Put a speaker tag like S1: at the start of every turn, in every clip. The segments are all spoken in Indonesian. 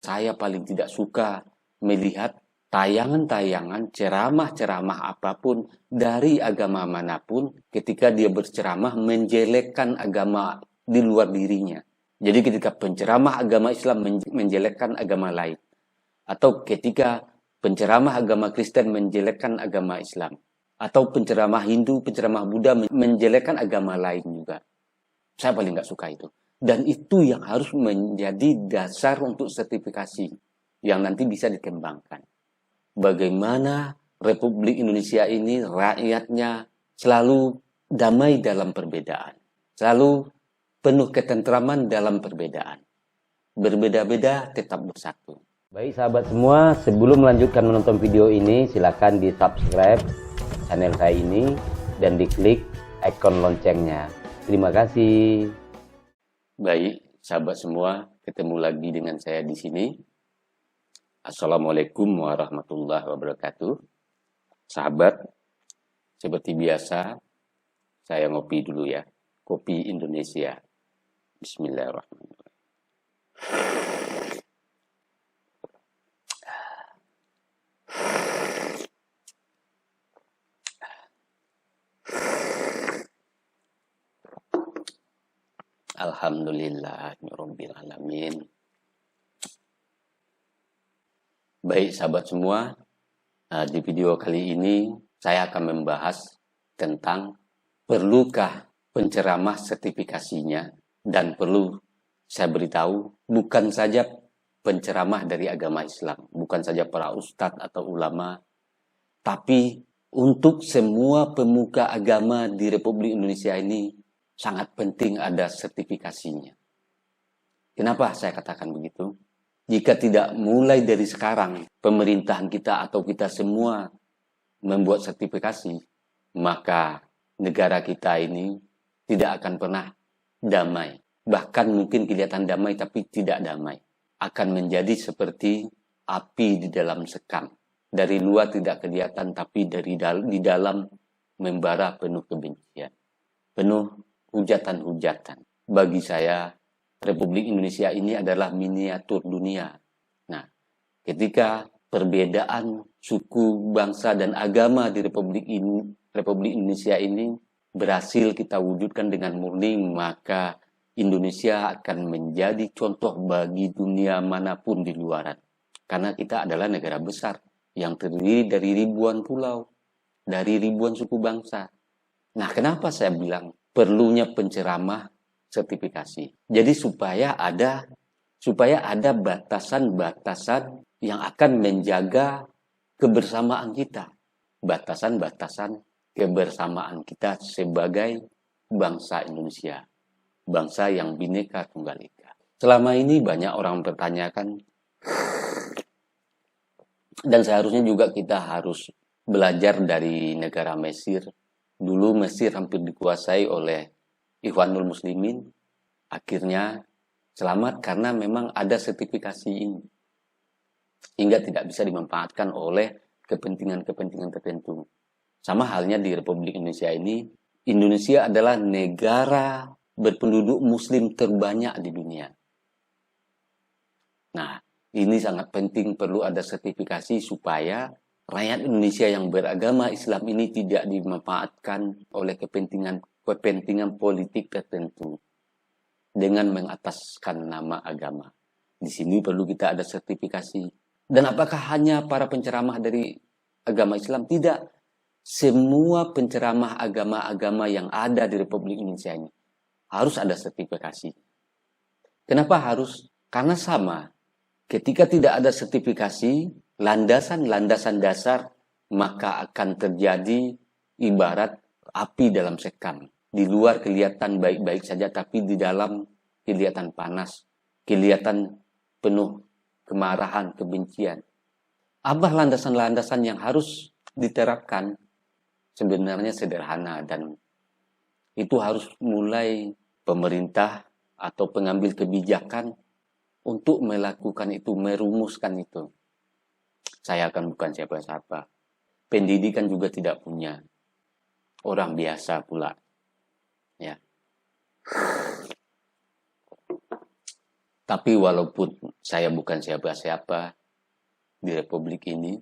S1: Saya paling tidak suka melihat tayangan-tayangan ceramah-ceramah apapun dari agama manapun ketika dia berceramah menjelekkan agama di luar dirinya. Jadi ketika penceramah agama Islam menjelekkan agama lain, atau ketika penceramah agama Kristen menjelekkan agama Islam, atau penceramah Hindu, penceramah Buddha menjelekkan agama lain juga. Saya paling nggak suka itu. Dan itu yang harus menjadi dasar untuk sertifikasi yang nanti bisa dikembangkan. Bagaimana Republik Indonesia ini rakyatnya selalu damai dalam perbedaan. Selalu penuh ketentraman dalam perbedaan. Berbeda-beda tetap bersatu.
S2: Baik sahabat semua, sebelum melanjutkan menonton video ini, silakan di subscribe channel saya ini dan diklik ikon loncengnya. Terima kasih.
S1: Baik, sahabat semua, ketemu lagi dengan saya di sini. Assalamualaikum warahmatullahi wabarakatuh. Sahabat, seperti biasa, saya ngopi dulu ya. Kopi Indonesia. Bismillahirrahmanirrahim. Alhamdulillahirabbil alamin. Baik sahabat semua, di video kali ini saya akan membahas tentang perlukah penceramah sertifikasinya, dan perlu saya beritahu bukan saja penceramah dari agama Islam, bukan saja para ustadz atau ulama, tapi untuk semua pemuka agama di Republik Indonesia ini sangat penting ada sertifikasinya. Kenapa saya katakan begitu? Jika tidak mulai dari sekarang, pemerintahan kita atau kita semua membuat sertifikasi, maka negara kita ini tidak akan pernah damai. Bahkan mungkin kelihatan damai tapi tidak damai. Akan menjadi seperti api di dalam sekam. Dari luar tidak kelihatan tapi di dalam membara penuh kebencian. Penuh hujatan-hujatan. Bagi saya, Republik Indonesia ini adalah miniatur dunia. Nah, ketika perbedaan suku, bangsa, dan agama di Republik Indonesia ini berhasil kita wujudkan dengan murni, maka Indonesia akan menjadi contoh bagi dunia manapun di luaran. Karena kita adalah negara besar yang terdiri dari ribuan pulau, dari ribuan suku bangsa. Nah, kenapa saya bilang perlunya penceramah sertifikasi? Jadi supaya ada batasan-batasan yang akan menjaga kebersamaan kita. Batasan-batasan kebersamaan kita sebagai bangsa Indonesia. Bangsa yang Bhinneka Tunggal Ika. Selama ini banyak orang mempertanyakan, dan seharusnya juga kita harus belajar dari negara Mesir. Dulu Mesir hampir dikuasai oleh Ikhwanul Muslimin. Akhirnya selamat karena memang ada sertifikasi ini. Hingga tidak bisa dimanfaatkan oleh kepentingan-kepentingan tertentu. Sama halnya di Republik Indonesia ini. Indonesia adalah negara berpenduduk muslim terbanyak di dunia. Nah, ini sangat penting, perlu ada sertifikasi supaya rakyat Indonesia yang beragama Islam ini tidak dimanfaatkan oleh kepentingan politik tertentu dengan mengataskan nama agama. Di sini perlu kita ada sertifikasi. Dan apakah hanya para penceramah dari agama Islam? Tidak. Semua penceramah agama-agama yang ada di Republik Indonesia ini harus ada sertifikasi. Kenapa harus? Karena sama. Ketika tidak ada sertifikasi, landasan-landasan dasar, maka akan terjadi ibarat api dalam sekam. Di luar kelihatan baik-baik saja, tapi di dalam kelihatan panas, kelihatan penuh kemarahan, kebencian. Apa landasan-landasan yang harus diterapkan? Sebenarnya sederhana, dan itu harus mulai pemerintah atau pengambil kebijakan untuk melakukan itu, merumuskan itu. Saya akan bukan siapa-siapa. Pendidikan juga tidak punya. Orang biasa pula. Ya. Tapi walaupun saya bukan siapa-siapa di Republik ini,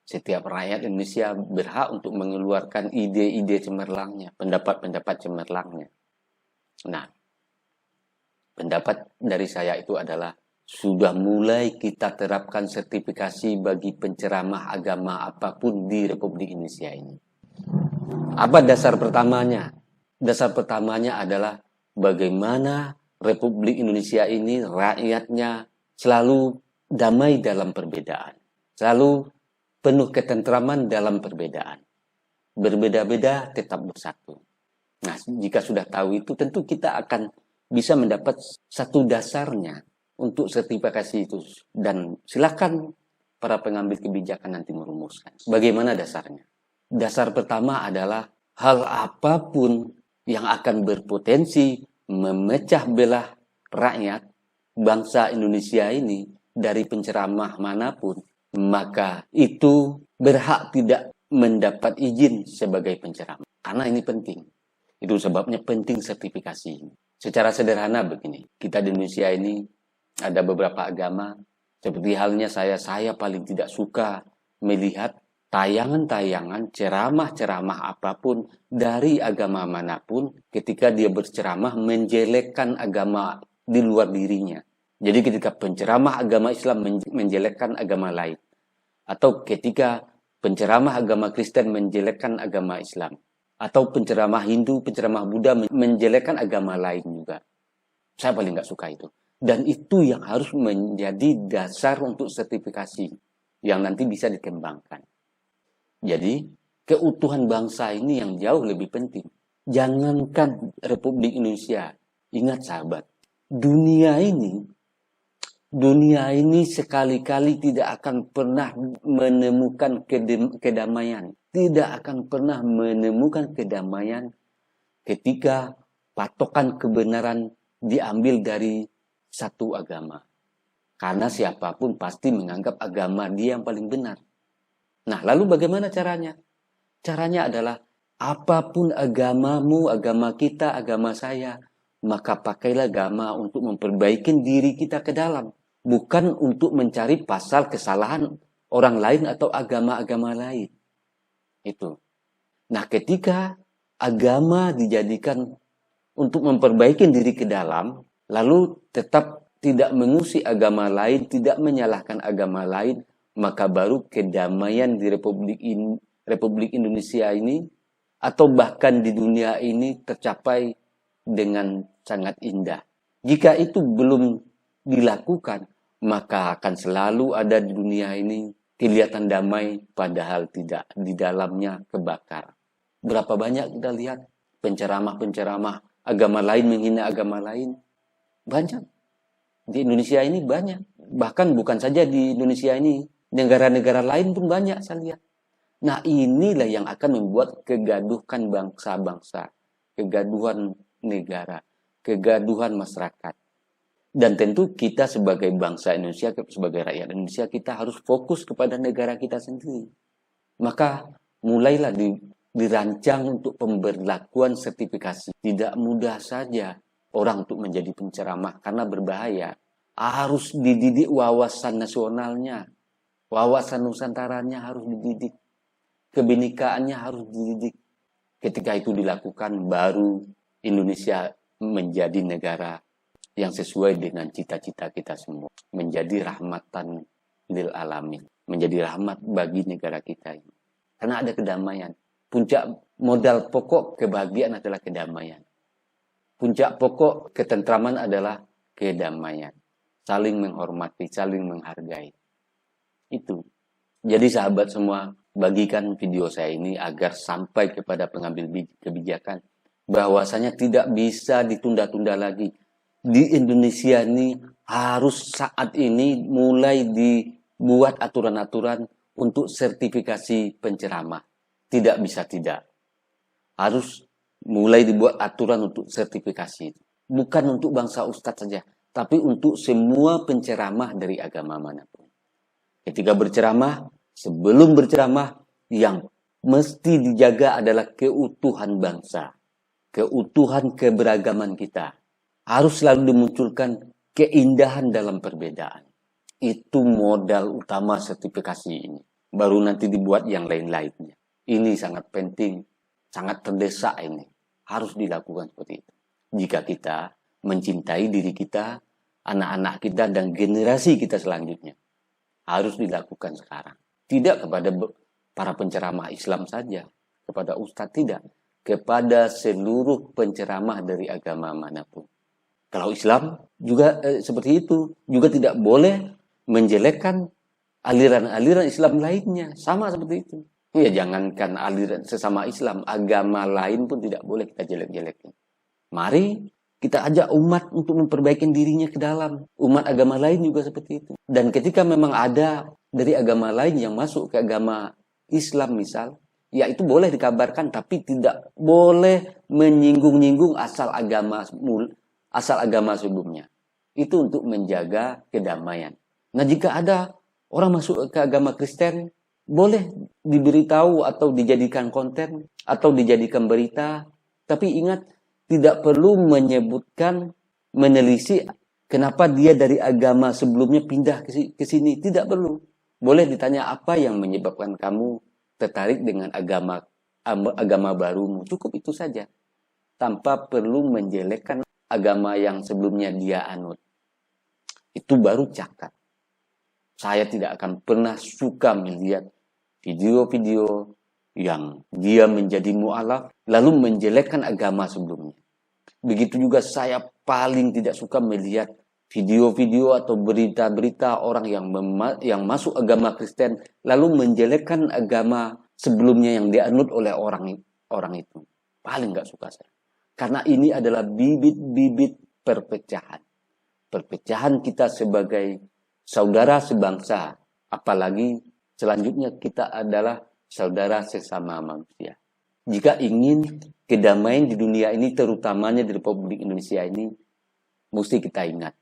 S1: setiap rakyat Indonesia berhak untuk mengeluarkan ide-ide cemerlangnya, pendapat-pendapat cemerlangnya. Nah, pendapat dari saya itu adalah sudah mulai kita terapkan sertifikasi bagi penceramah agama apapun di Republik Indonesia ini. Apa dasar pertamanya? Dasar pertamanya adalah bagaimana Republik Indonesia ini rakyatnya selalu damai dalam perbedaan. Selalu penuh ketentraman dalam perbedaan. Berbeda-beda tetap bersatu. Nah, jika sudah tahu itu tentu kita akan bisa mendapat satu dasarnya untuk sertifikasi itu. Dan silakan para pengambil kebijakan nanti merumuskan. Bagaimana dasarnya? Dasar pertama adalah hal apapun yang akan berpotensi memecah belah rakyat bangsa Indonesia ini dari penceramah manapun, maka itu berhak tidak mendapat izin sebagai penceramah. Karena ini penting. Itu sebabnya penting sertifikasi. Secara sederhana begini, kita di Indonesia ini ada beberapa agama, seperti halnya saya paling tidak suka melihat tayangan-tayangan, ceramah-ceramah apapun dari agama manapun ketika dia berceramah menjelekkan agama di luar dirinya. Jadi ketika penceramah agama Islam menjelekkan agama lain, atau ketika penceramah agama Kristen menjelekkan agama Islam, atau penceramah Hindu, penceramah Buddha menjelekkan agama lain juga. Saya paling nggak suka itu. Dan itu yang harus menjadi dasar untuk sertifikasi yang nanti bisa dikembangkan. Jadi, keutuhan bangsa ini yang jauh lebih penting. Jangankan Republik Indonesia. Ingat sahabat, dunia ini sekali-kali tidak akan pernah menemukan kedamaian. Tidak akan pernah menemukan kedamaian ketika patokan kebenaran diambil dari satu agama. Karena siapapun pasti menganggap agama dia yang paling benar. Nah, lalu bagaimana caranya? Caranya adalah apapun agamamu, agama kita, agama saya, maka pakailah agama untuk memperbaiki diri kita ke dalam. Bukan untuk mencari pasal kesalahan orang lain atau agama-agama lain. Itu. Nah, ketika agama dijadikan untuk memperbaiki diri ke dalam, lalu tetap tidak mengusik agama lain, tidak menyalahkan agama lain, maka baru kedamaian di Republik Indonesia ini atau bahkan di dunia ini tercapai dengan sangat indah. Jika itu belum dilakukan, maka akan selalu ada di dunia ini kelihatan damai padahal tidak, di dalamnya kebakar. Berapa banyak kita lihat penceramah-penceramah agama lain menghina agama lain? Banyak. Di Indonesia ini banyak. Bahkan bukan saja di Indonesia ini, negara-negara lain pun banyak saya lihat. Nah, inilah yang akan membuat kegaduhan bangsa-bangsa, kegaduhan negara, kegaduhan masyarakat. Dan tentu kita sebagai bangsa Indonesia, sebagai rakyat Indonesia, kita harus fokus kepada negara kita sendiri. Maka mulailah dirancang untuk pemberlakuan sertifikasi. Tidak mudah saja orang untuk menjadi penceramah karena berbahaya. Harus dididik wawasan nasionalnya. Wawasan Nusantaranya harus dididik. Kebinekaannya harus dididik. Ketika itu dilakukan, baru Indonesia menjadi negara yang sesuai dengan cita-cita kita semua. Menjadi rahmatan lil alamin. Menjadi rahmat bagi negara kita ini. Karena ada kedamaian. Puncak modal pokok kebahagiaan adalah kedamaian. Puncak pokok ketentraman adalah kedamaian. Saling menghormati, saling menghargai. Itu. Jadi sahabat semua, bagikan video saya ini agar sampai kepada pengambil kebijakan bahwasanya tidak bisa ditunda-tunda lagi. Di Indonesia ini harus saat ini mulai dibuat aturan-aturan untuk sertifikasi penceramah. Tidak bisa tidak. Harus mulai dibuat aturan untuk sertifikasi. Bukan untuk bangsa ustadz saja, tapi untuk semua penceramah dari agama manapun. Ketika berceramah, sebelum berceramah, yang mesti dijaga adalah keutuhan bangsa. Keutuhan keberagaman kita. Harus selalu dimunculkan keindahan dalam perbedaan. Itu modal utama sertifikasi ini. Baru nanti dibuat yang lain-lainnya. Ini sangat penting, sangat terdesak ini. Harus dilakukan seperti itu. Jika kita mencintai diri kita, anak-anak kita, dan generasi kita selanjutnya. Harus dilakukan sekarang. Tidak kepada para penceramah Islam saja, kepada ustadz, tidak. Kepada seluruh penceramah dari agama manapun. Kalau Islam juga seperti itu. Juga tidak boleh menjelekkan aliran-aliran Islam lainnya. Sama seperti itu. Ya, jangankan aliran sesama Islam, agama lain pun tidak boleh kita jelek-jelekin. Mari kita ajak umat untuk memperbaiki dirinya ke dalam. Umat agama lain juga seperti itu. Dan ketika memang ada dari agama lain yang masuk ke agama Islam misal, ya itu boleh dikabarkan, tapi tidak boleh menyinggung-nyinggung asal agama sebelumnya. Itu untuk menjaga kedamaian. Nah, jika ada orang masuk ke agama Kristen, boleh diberitahu atau dijadikan konten atau dijadikan berita. Tapi ingat, tidak perlu menyebutkan, menelisik kenapa dia dari agama sebelumnya pindah ke sini. Tidak perlu. Boleh ditanya apa yang menyebabkan kamu tertarik dengan agama barumu. Cukup itu saja. Tanpa perlu menjelekkan agama yang sebelumnya dia anut. Itu baru cakap. Saya tidak akan pernah suka melihat video-video yang dia menjadi mu'alaf lalu menjelekkan agama sebelumnya. Begitu juga saya paling tidak suka melihat video-video atau berita-berita orang yang masuk agama Kristen lalu menjelekkan agama sebelumnya yang dianut oleh orang itu. Paling nggak suka saya. Karena ini adalah bibit-bibit perpecahan. Perpecahan kita sebagai saudara sebangsa, apalagi selanjutnya kita adalah saudara sesama manusia. Jika ingin kedamaian di dunia ini, terutamanya di Republik Indonesia ini, mesti kita ingat,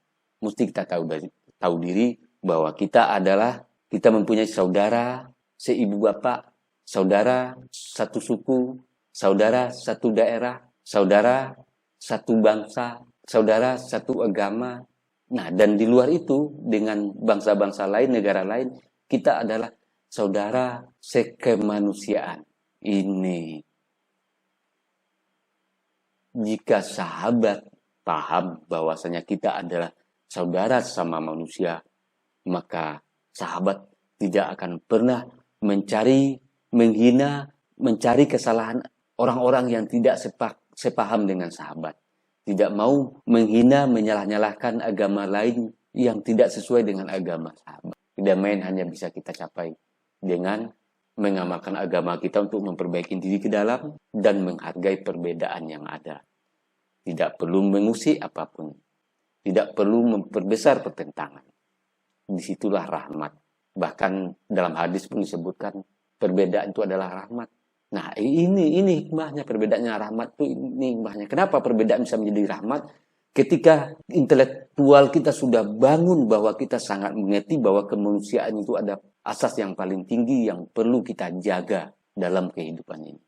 S1: mesti kita tahu diri bahwa kita mempunyai saudara seibu bapak, saudara satu suku, saudara satu daerah, saudara satu bangsa, saudara satu agama. Nah, dan di luar itu, dengan bangsa-bangsa lain, negara lain, kita adalah saudara sekemanusiaan. Ini. Jika sahabat paham bahwasanya kita adalah saudara sesama manusia, maka sahabat tidak akan pernah menghina, mencari kesalahan orang-orang yang tidak sepaham dengan sahabat. Tidak mau menghina, menyalah-nyalahkan agama lain yang tidak sesuai dengan agama sahabat. Kedamaian hanya bisa kita capai dengan mengamalkan agama kita untuk memperbaiki diri ke dalam dan menghargai perbedaan yang ada. Tidak perlu mengusik apapun. Tidak perlu memperbesar pertentangan. Disitulah rahmat. Bahkan dalam hadis pun disebutkan perbedaan itu adalah rahmat. Nah, ini hikmahnya, perbedaannya rahmat itu, ini hikmahnya. Kenapa perbedaan bisa menjadi rahmat? Ketika intelektual kita sudah bangun bahwa kita sangat mengerti bahwa kemanusiaan itu ada asas yang paling tinggi yang perlu kita jaga dalam kehidupan ini.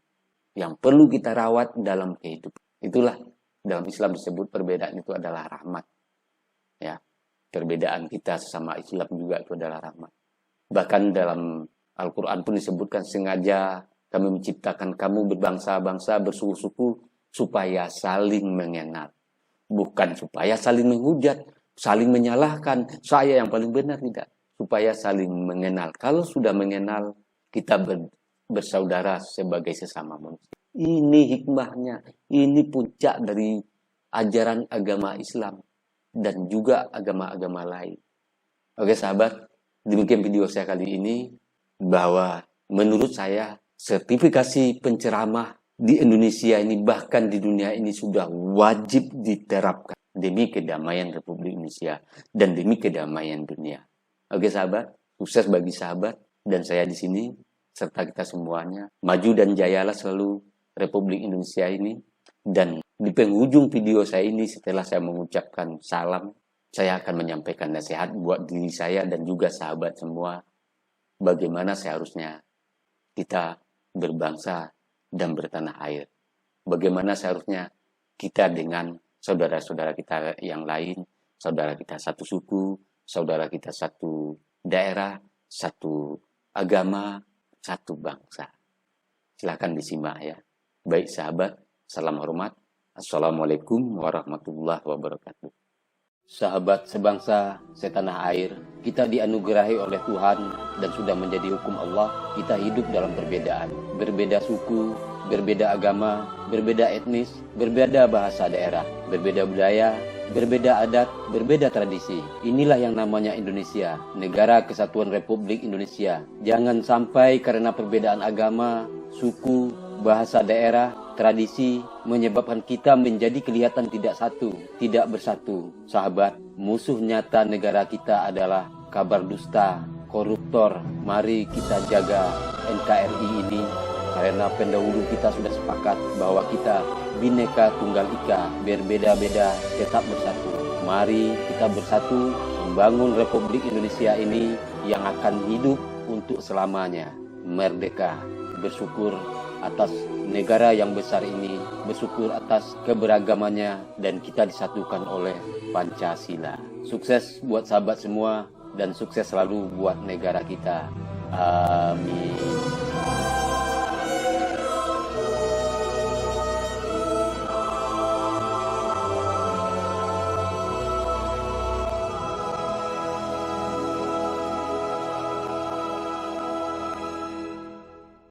S1: Yang perlu kita rawat dalam kehidupan. Itulah dalam Islam disebut perbedaan itu adalah rahmat. Ya, perbedaan kita sesama Islam juga itu adalah rahmat. Bahkan dalam Al-Quran pun disebutkan sengaja kami menciptakan kamu berbangsa-bangsa, bersuku-suku, supaya saling mengenal. Bukan supaya saling menghujat, saling menyalahkan, saya yang paling benar, tidak. Supaya saling mengenal. Kalau sudah mengenal, kita bersaudara sebagai sesama manusia. Ini hikmahnya, ini puncak dari ajaran agama Islam dan juga agama-agama lain. Oke sahabat, demikian video saya kali ini, bahwa menurut saya sertifikasi penceramah di Indonesia ini, bahkan di dunia ini, sudah wajib diterapkan demi kedamaian Republik Indonesia dan demi kedamaian dunia. Oke sahabat, sukses bagi sahabat dan saya di sini serta kita semuanya. Maju dan jayalah selalu Republik Indonesia ini. Dan di penghujung video saya ini, setelah saya mengucapkan salam, saya akan menyampaikan nasihat buat diri saya dan juga sahabat semua, bagaimana seharusnya kita berbangsa dan bertanah air. Bagaimana seharusnya kita dengan saudara-saudara kita yang lain, saudara kita satu suku, saudara kita satu daerah, satu agama, satu bangsa. Silakan disimak ya. Baik sahabat, salam hormat. Assalamualaikum warahmatullahi wabarakatuh. Sahabat sebangsa, setanah air, kita dianugerahi oleh Tuhan dan sudah menjadi hukum Allah. Kita hidup dalam perbedaan, berbeda suku, berbeda agama, berbeda etnis, berbeda bahasa daerah, berbeda budaya, berbeda adat, berbeda tradisi. Inilah yang namanya Indonesia, Negara Kesatuan Republik Indonesia. Jangan sampai karena perbedaan agama, suku, bahasa daerah, tradisi menyebabkan kita menjadi kelihatan tidak satu, tidak bersatu. Sahabat, musuh nyata negara kita adalah kabar dusta, koruptor. Mari kita jaga NKRI ini, karena pendahulu kita sudah sepakat bahwa kita Bhinneka Tunggal Ika, berbeda-beda tetap bersatu. Mari kita bersatu membangun Republik Indonesia ini yang akan hidup untuk selamanya. Merdeka, bersyukur atas negara yang besar ini, bersyukur atas keberagamannya, dan kita disatukan oleh Pancasila. Sukses buat sahabat semua, dan sukses selalu buat negara kita. Amin.